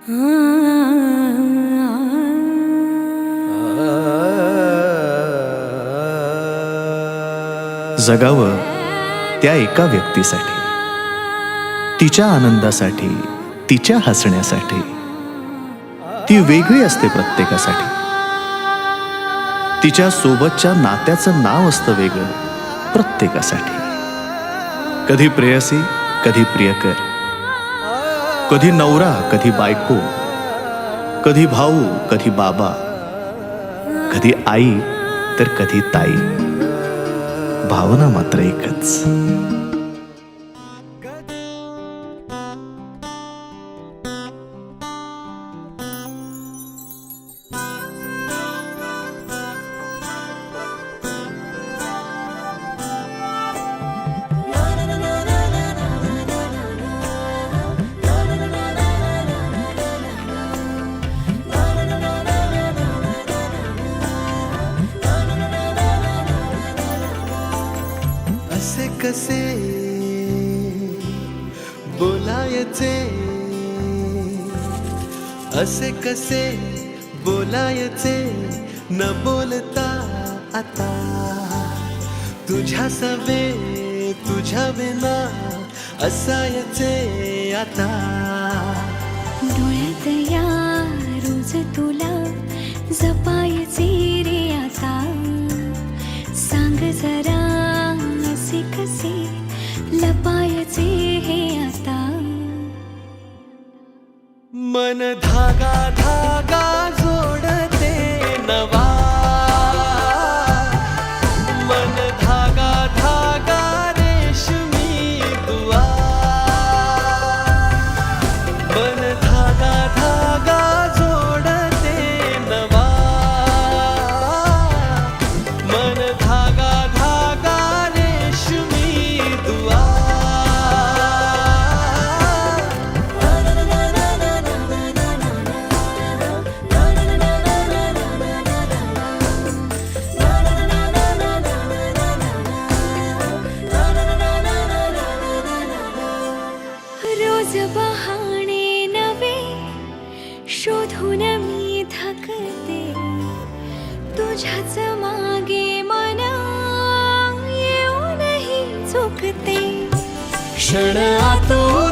जगावं त्या एका व्यक्तीसाठी, तिच्या आनंदासाठी, तिच्या हसण्यासाठी. ती वेगळी असते प्रत्येकासाठी. तिच्या सोबतच्या नात्याचं नाव असतं वेगळं प्रत्येकासाठी. कधी प्रेयसी, कधी प्रियकर, कधी नवरा, कधी बायको, कधी भाऊ, कधी बाबा, कधी आई तर कधी ताई. भावना मात्र एकच. असे कसे बोलायचे, असे कसे बोलायचे न बोलता आता. तुझ्या सवे तुझ्या विना असायचे आता. डोळ्यात या रोज तुला जपायचे रे आता. सांग जरा असे कसे लपायचे हे आता. मन धागा धागा जोडते नवा. मन धागा धागा रेशमी दुआ. मन धागा धागा जोडते नवा. मन धागा धागा रेशमी दुआ. रोज बहाणे नवे शोधून मी थकते. तुझ्याच मागे मन येऊनही चुकते. क्षण आतो